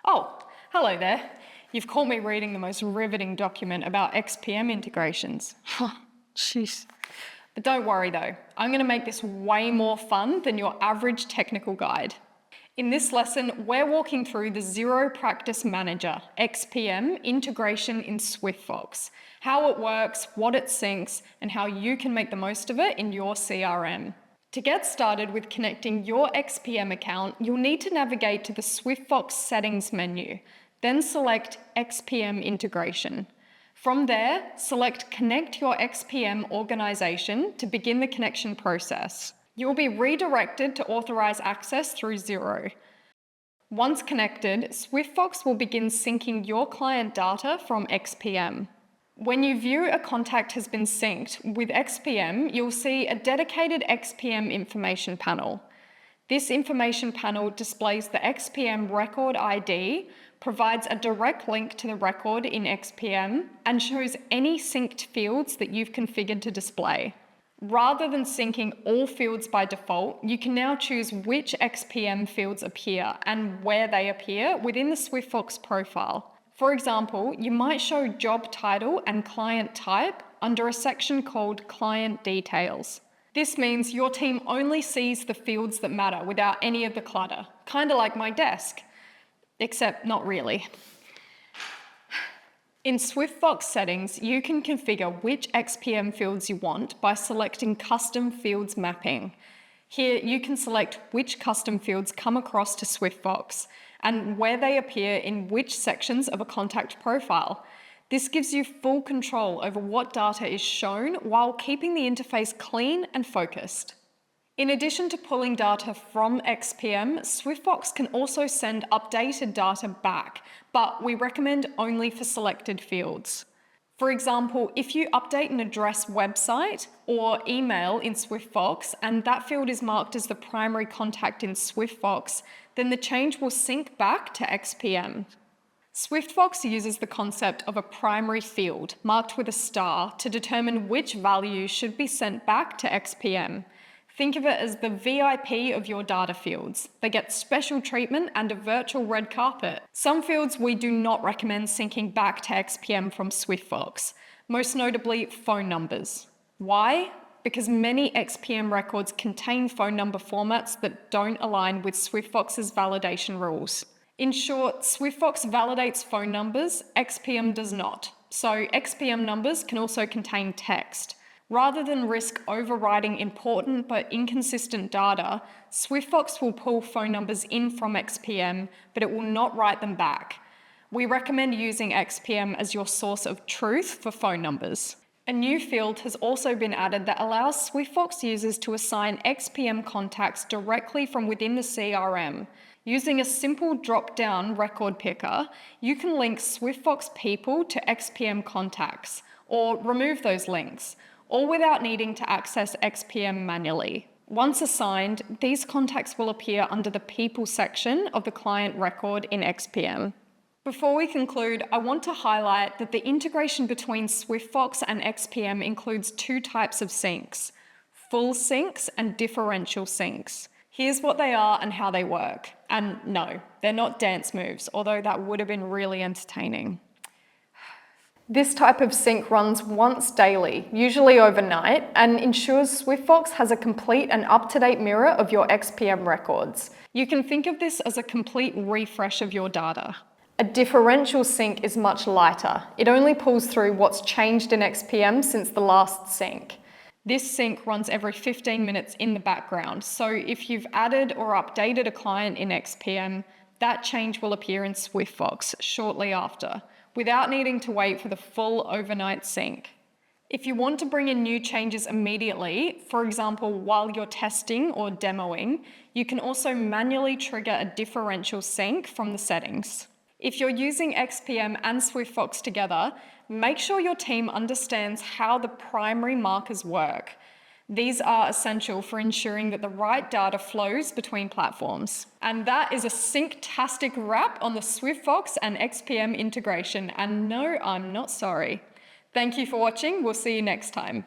Oh, hello there. You've caught me reading the most riveting document about XPM integrations. Jeez. But don't worry though, I'm going to make this way more fun than your average technical guide. In this lesson, we're walking through the Zero Practice Manager, XPM integration in SwiftFox, how it works, what it syncs, and how you can make the most of it in your CRM. To get started with connecting your XPM account, you'll need to navigate to the SwiftFox settings menu, then select XPM integration. From there, select Connect your XPM organization to begin the connection process. You'll be redirected to authorize access through Xero. Once connected, SwiftFox will begin syncing your client data from XPM. When you view a contact has been synced with XPM, you'll see a dedicated XPM information panel. This information panel displays the XPM record ID, provides a direct link to the record in XPM, and shows any synced fields that you've configured to display. Rather than syncing all fields by default, you can now choose which XPM fields appear and where they appear within the SwiftFox profile. For example, you might show job title and client type under a section called Client Details. This means your team only sees the fields that matter without any of the clutter, kind of like my desk, except not really. In SwiftFox settings, you can configure which XPM fields you want by selecting Custom Fields Mapping. Here, you can select which custom fields come across to SwiftFox and where they appear in which sections of a contact profile. This gives you full control over what data is shown while keeping the interface clean and focused. In addition to pulling data from XPM, SwiftFox can also send updated data back, but we recommend only for selected fields. For example, if you update an address website or email in SwiftFox and that field is marked as the primary contact in SwiftFox, then the change will sync back to XPM. SwiftFox uses the concept of a primary field marked with a star to determine which value should be sent back to XPM. Think of it as the VIP of your data fields. They get special treatment and a virtual red carpet. Some fields we do not recommend syncing back to XPM from SwiftFox, most notably phone numbers. Why? Because many XPM records contain phone number formats that don't align with SwiftFox's validation rules. In short, SwiftFox validates phone numbers, XPM does not. So XPM numbers can also contain text. Rather than risk overriding important but inconsistent data, SwiftFox will pull phone numbers in from XPM, but it will not write them back. We recommend using XPM as your source of truth for phone numbers. A new field has also been added that allows SwiftFox users to assign XPM contacts directly from within the CRM. Using a simple drop-down record picker, you can link SwiftFox people to XPM contacts, or remove those links, all without needing to access XPM manually. Once assigned, these contacts will appear under the People section of the client record in XPM. Before we conclude, I want to highlight that the integration between SwiftFox and XPM includes two types of syncs: full syncs and differential syncs. Here's what they are and how they work. And no, they're not dance moves, although that would have been really entertaining. This type of sync runs once daily, usually overnight, and ensures SwiftFox has a complete and up-to-date mirror of your XPM records. You can think of this as a complete refresh of your data. A differential sync is much lighter. It only pulls through what's changed in XPM since the last sync. This sync runs every 15 minutes in the background, so if you've added or updated a client in XPM, that change will appear in SwiftFox shortly after, without needing to wait for the full overnight sync. If you want to bring in new changes immediately, for example, while you're testing or demoing, you can also manually trigger a differential sync from the settings. If you're using XPM and SwiftFox together, make sure your team understands how the primary markers work. These are essential for ensuring that the right data flows between platforms. And that is a sync-tastic wrap on the SwiftFox and XPM integration. And no, I'm not sorry. Thank you for watching. We'll see you next time.